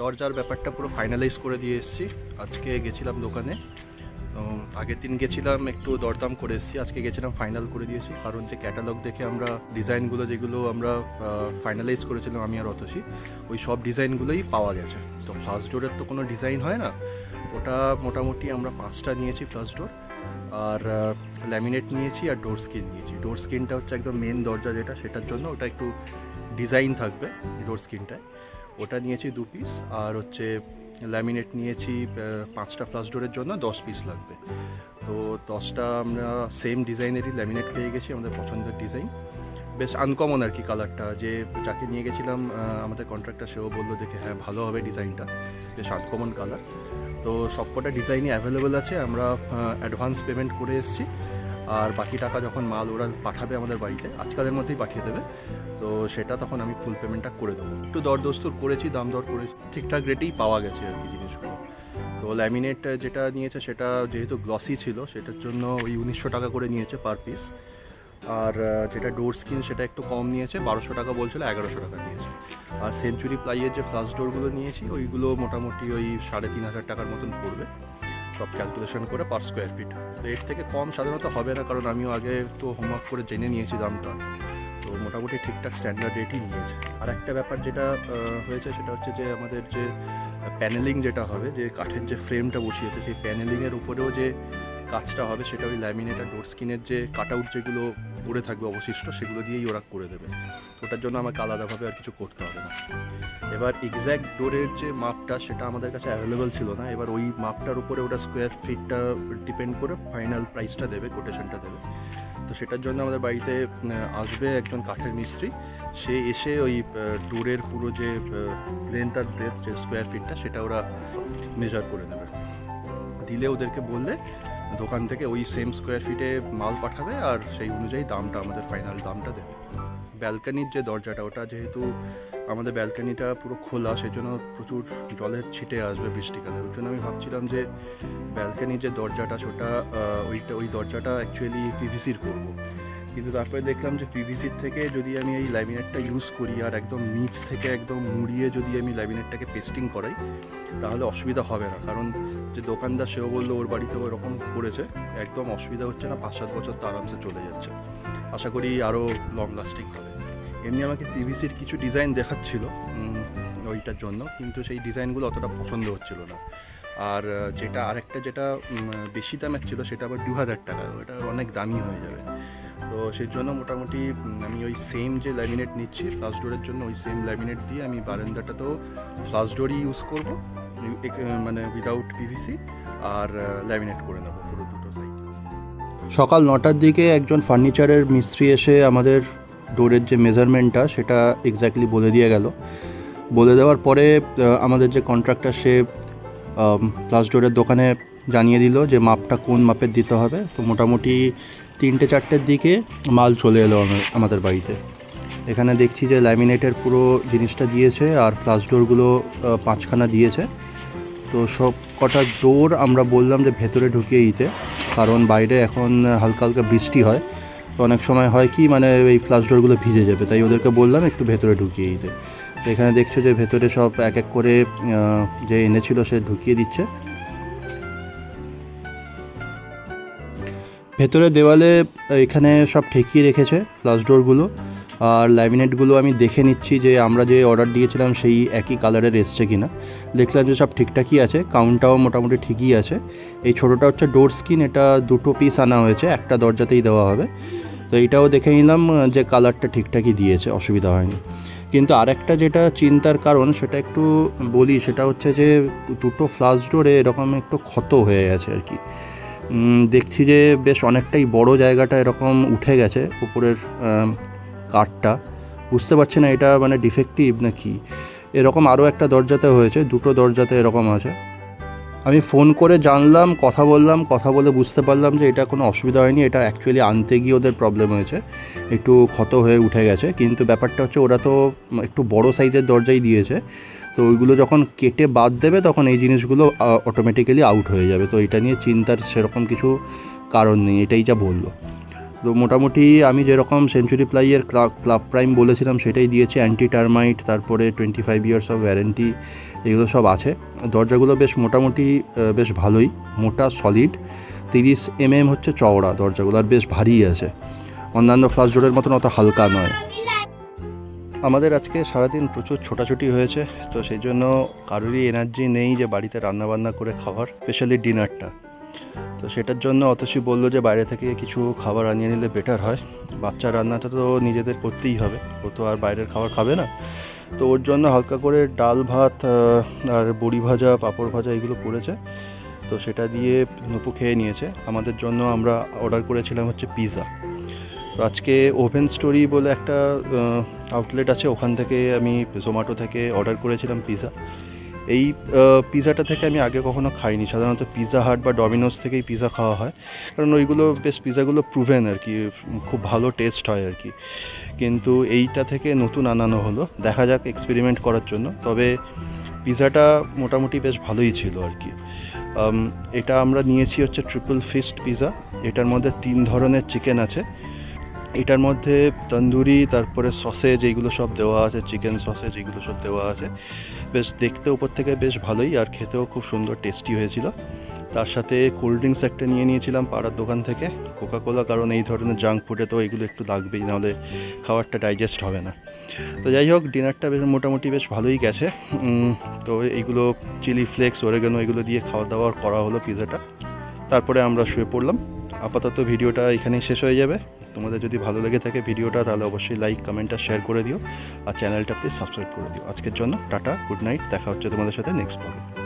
দরজার ব্যাপারটা পুরো ফাইনালাইজ করে দিয়ে এসেছি। আজকে গেছিলাম দোকানে, তো আগের দিন গেছিলাম একটু দরদাম করে এসেছি, আজকে গেছিলাম ফাইনাল করে দিয়েছি। কারণ যে ক্যাটালগ দেখে আমরা ডিজাইনগুলো যেগুলো আমরা ফাইনালাইজ করেছিলাম আমি আর অতসী, ওই সব ডিজাইনগুলোই পাওয়া গেছে। তো ফার্স্ট ডোরের তো কোনো ডিজাইন হয় না, ওটা মোটামুটি আমরা 5টা নিয়েছি ফার্স্ট ডোর, আর ল্যামিনেট নিয়েছি আর ডোর স্ক্রিন নিয়েছি। ডোর স্ক্রিনটা হচ্ছে একদম মেন দরজা যেটা, সেটার জন্য ওটা একটু ডিজাইন থাকবে ডোর স্ক্রিনটায়, ওটা নিয়েছি 2 পিস। আর হচ্ছে ল্যামিনেট নিয়েছি 5টা ফ্লাশ ডোরের জন্য 10 পিস লাগবে। তো 10টা আমরা সেম ডিজাইনেরই ল্যামিনেট পেয়ে গেছি, আমাদের পছন্দের ডিজাইন, বেশ আনকমন আর কি কালারটা। যে যাকে নিয়ে গেছিলাম আমাদের কন্ট্রাক্টর, সেও বললো দেখে হ্যাঁ ভালো হবে ডিজাইনটা, বেশ আনকমন কালার। তো সবকটা ডিজাইনই অ্যাভেলেবেল আছে। আমরা অ্যাডভান্স পেমেন্ট করে এসেছি, আর বাকি টাকা যখন মাল ওরা পাঠাবে আমাদের বাড়িতে, আজকালের মধ্যেই পাঠিয়ে দেবে, তো সেটা তখন আমি ফুল পেমেন্টটা করে দেবো। একটু দরদস্তুর করেছি, দাম দর করেছি, ঠিকঠাক রেটেই পাওয়া গেছে আর কি জিনিসগুলো। তো ল্যামিনেট যেটা নিয়েছে সেটা যেহেতু গ্লসি ছিল, সেটার জন্য ওই 1900 টাকা করে নিয়েছে পার পিস। আর যেটা ডোর স্ক্রিন সেটা একটু কম নিয়েছে, 1200 টাকা বলছিল, 1100 টাকা নিয়েছে। আর সেঞ্চুরি প্লাইয়ের যে ফ্লাশ ডোরগুলো নিয়েছি ওইগুলো মোটামুটি ওই 3500 টাকার মতন পড়বে, সব ক্যালকুলেশন করে পার স্কোয়ার ফিট। তো এর থেকে কম সাধারণত হবে না, কারণ আমিও আগে তো হোমওয়ার্ক করে জেনে নিয়েছি দামটা, তো মোটামুটি ঠিকঠাক স্ট্যান্ডার্ড রেটই নিয়েছে। আর একটা ব্যাপার যেটা হয়েছে সেটা হচ্ছে যে আমাদের যে প্যানেলিং যেটা হবে, যে কাঠের যে ফ্রেমটা বসিয়েছে, সেই প্যানেলিংয়ের উপরেও যে কাজটা হবে সেটা ওই ল্যামিনেট আর ডোর স্ক্রিনের যে কাট আউট যেগুলো পড়ে থাকবে অবশিষ্ট, সেগুলো দিয়েই ওরা করে দেবে। ওটার জন্য আমাকে আলাদাভাবে আর কিছু করতে হবে না। এবার এক্স্যাক্ট ডোরের যে মাপটা সেটা আমাদের কাছে অ্যাভেলেবেল ছিল না, এবার ওই মাপটার উপরে ওটা স্কোয়ার ফিটটা ডিপেন্ড করে ফাইনাল প্রাইসটা দেবে, কোটেশনটা দেবে। তো সেটার জন্য আমাদের বাড়িতে আসবে একজন কাঠের মিস্ত্রি, সে এসে ওই ডোরের পুরো যে লেন্থ আর ব্রেথ যে স্কোয়ার ফিটটা সেটা ওরা মেজার করে নেবে, দিলে ওদেরকে বললে দোকান থেকে ওই সেম স্কোয়ার ফিটে মাল পাঠাবে, আর সেই অনুযায়ী দামটা আমাদের ফাইনাল দামটা দেবে। ব্যালকানির যে দরজাটা, ওটা যেহেতু আমাদের ব্যালকানিটা পুরো খোলা, সেই জন্য প্রচুর জলের ছিটে আসবে বৃষ্টিকালে, ওই জন্য আমি ভাবছিলাম যে ব্যালকানির যে দরজাটা সেটা ওই দরজাটা অ্যাকচুয়ালি পিভিসির করবো। কিন্তু তারপরে দেখলাম যে পিভিসির থেকে যদি আমি এই ল্যামিনেটটা ইউজ করি আর একদম নিচ থেকে একদম মুড়িয়ে যদি আমি ল্যামিনেটটাকে পেস্টিং করাই, তাহলে অসুবিধা হবে না। কারণ যে দোকানদার সেও বললো ওর বাড়িতে ওরকম করেছে, একদম অসুবিধা হচ্ছে না, 5-7 বছর তো আরামসে চলে যাচ্ছে, আশা করি আরও লং লাস্টিং হবে। এমনি আমাকে পিভিসির কিছু ডিজাইন দেখাচ্ছিল ওইটার জন্য, কিন্তু সেই ডিজাইনগুলো অতটা পছন্দ হচ্ছিল না। আর যেটা আরেকটা যেটা বেশি দামের ছিল সেটা আবার 2000 টাকা, ওটা অনেক দামি হয়ে যাবে। তো সেই জন্য মোটামুটি আমি ওই সেম যে ল্যামিনেট নিচ্ছি ফ্লাশ ডোরের জন্য, ওই সেম ল্যামিনেট দিয়ে আমি বারান্দাটাতেও ফ্লাশ ডোরই ইউজ করব, মানে উইদাউট পিভিসি, আর ল্যামিনেট করে নেবো পুরো দুটো সাইড। সকাল 9টার দিকে একজন ফার্নিচারের মিস্ত্রি এসে আমাদের ডোরের যে মেজারমেন্টটা সেটা এক্স্যাক্টলি বলে দিয়ে গেল। বলে দেওয়ার পরে আমাদের যে কন্ট্রাক্টর, সে ফ্লাশ ডোরের দোকানে জানিয়ে দিল যে মাপটা কোন মাপের দিতে হবে। তো মোটামুটি 3-4টের দিকে মাল চলে এলো আমাদের বাড়িতে। এখানে দেখছি যে ল্যামিনেটের পুরো জিনিসটা দিয়েছে, আর ফ্লাশ ডোরগুলো 5খানা দিয়েছে। তো সব কটা ডোর আমরা বললাম যে ভেতরে ঢুকিয়ে দিতে, কারণ বাইরে এখন হালকা হালকা বৃষ্টি হয়, তো অনেক সময় হয় কি মানে এই ফ্লাশ ডোরগুলো ভিজে যাবে, তাই ওদেরকে বললাম একটু ভেতরে ঢুকিয়ে দিতে। তো এখানে দেখছো যে ভেতরে সব এক এক করে যে এনেছিল সে ঢুকিয়ে দিচ্ছে। ভেতরে দেওয়ালে এখানে সব ঠেকিয়ে রেখেছে ফ্লাশ ডোরগুলো, আর ল্যামিনেটগুলো আমি দেখে নিচ্ছি যে আমরা যে অর্ডার দিয়েছিলাম সেই একই কালারের এসছে কিনা। দেখলাম যে সব ঠিকঠাকই আছে, কাউন্টটাও মোটামুটি ঠিকই আছে। এই ছোটোটা হচ্ছে ডোর স্ক্রিন, এটা 2টো পিস আনা হয়েছে, একটা দরজাতেই দেওয়া হবে। তো এইটাও দেখে নিলাম যে কালারটা ঠিকঠাকই দিয়েছে, অসুবিধা হয়নি। কিন্তু আরেকটা যেটা চিন্তার কারণ সেটা একটু বলি, সেটা হচ্ছে যে 2টো ফ্লাশ ডোরে এরকম একটু ক্ষত হয়ে গেছে আর কি। দেখছি যে বেশ অনেকটাই বড় জায়গাটা এরকম উঠে গেছে উপরের কাঠটা, বুঝতে পারছি না এটা মানে ডিফেক্টিভ না কি। এরকম আরও একটা দরজাতে হয়েছে, 2টো দরজাতে এরকম আছে। আমি ফোন করে জানলাম, কথা বলে বুঝতে পারলাম যে এটা কোনো অসুবিধা হয়নি, এটা অ্যাকচুয়ালি আনতে গিয়ে ওদের প্রবলেম হয়েছে, একটু ক্ষত হয়ে উঠে গেছে। কিন্তু ব্যাপারটা হচ্ছে ওরা তো একটু বড় সাইজের দরজাই দিয়েছে, তো ওইগুলো যখন কেটে বাদ দেবে তখন এই জিনিসগুলো অটোমেটিক্যালি আউট হয়ে যাবে। তো এটা নিয়ে চিন্তার সেরকম কিছু কারণ নেই, এটাই যা বললো। তো মোটামুটি আমি যেরকম সেঞ্চুরি প্লাইয়ের ক্লাব প্রাইম বলেছিলাম সেটাই দিয়েছে, অ্যান্টি টার্মাইট, তারপরে 25 ইয়ার্স অফ ওয়ারেন্টি, এগুলো সব আছে। দরজাগুলো বেশ মোটামুটি বেশ ভালোই, মোটা সলিড, 30 mm হচ্ছে চওড়া দরজাগুলো, আর বেশ ভারী আছে, অন্যান্য ফ্লাশ ডোরের মতন অত হালকা নয়। আমাদের আজকে সারাদিন প্রচুর ছোটাছুটি হয়েছে, তো সেই জন্য কারোরই এনার্জি নেই যে বাড়িতে রান্নাবান্না করে খাওয়ার, স্পেশালি ডিনারটা। তো সেটার জন্য অতসী বললো যে বাইরে থেকে কিছু খাবার আনিয়ে নিলে বেটার হয়। বাচ্চার রান্নাটা তো নিজেদের করতেই হবে, ও তো আর বাইরের খাবার খাবে না। তো ওর জন্য হালকা করে ডাল ভাত আর বড়ি ভাজা, পাঁপড় ভাজা এগুলো করেছে, তো সেটা দিয়ে নুপু খেয়ে নিয়েছে। আমাদের জন্য আমরা অর্ডার করেছিলাম হচ্ছে পিৎজা। তো আজকে ওভেন স্টোরি বলে একটা আউটলেট আছে, ওখান থেকে আমি জোম্যাটো থেকে অর্ডার করেছিলাম পিৎজা। এই পিৎজাটা থেকে আমি আগে কখনো খাইনি, সাধারণত পিৎজা হাট বা ডমিনোস থেকেই পিৎজা খাওয়া হয়, কারণ ওইগুলো বেশ পিৎজাগুলো প্রুভেন আর কি, খুব ভালো টেস্ট হয় আর কি। কিন্তু এইটা থেকে নতুন আনানো হলো, দেখা যাক এক্সপেরিমেন্ট করার জন্য। তবে পিৎজাটা মোটামুটি বেশ ভালোই ছিল আর কি। এটা আমরা নিয়েছি হচ্ছে ট্রিপল ফিস্ট পিৎজা। এটার মধ্যে 3 ধরনের চিকেন আছে। এটার মধ্যে তন্দুরি, তারপরে সসেজ, এইগুলো সব দেওয়া আছে, চিকেন সসেজ এইগুলো সব দেওয়া আছে। বেশ দেখতে উপর থেকে বেশ ভালোই, আর খেতেও খুব সুন্দর টেস্টি হয়েছিল। তার সাথে কোল্ড ড্রিঙ্কস একটা নিয়ে নিয়েছিলাম পাড়ার দোকান থেকে, কোকাকোলা, কারণ এই ধরনের জাঙ্ক ফুডে তো এগুলো একটু লাগবেই, নাহলে খাবারটা ডাইজেস্ট হবে না। তো যাই হোক, ডিনারটা বেশ মোটামুটি বেশ ভালোই গেছে। তো এইগুলো চিলি ফ্লেক্স, অরেগানো এগুলো দিয়ে খাওয়া দাওয়া করা হলো পিৎজাটা। তারপরে আমরা শুয়ে পড়লাম। আপাতত ভিডিওটা এখানেই শেষ হয়ে যাবে। তোমাদের যদি ভালো লেগে থাকে ভিডিওটা, তাহলে অবশ্যই লাইক, কমেন্ট আর শেয়ার করে দিও, আর চ্যানেলটা প্লিজ সাবস্ক্রাইব করে দিও। আজকের জন্য টাটা, গুড নাইট, দেখা হচ্ছে তোমাদের সাথে নেক্সট ব্লগে।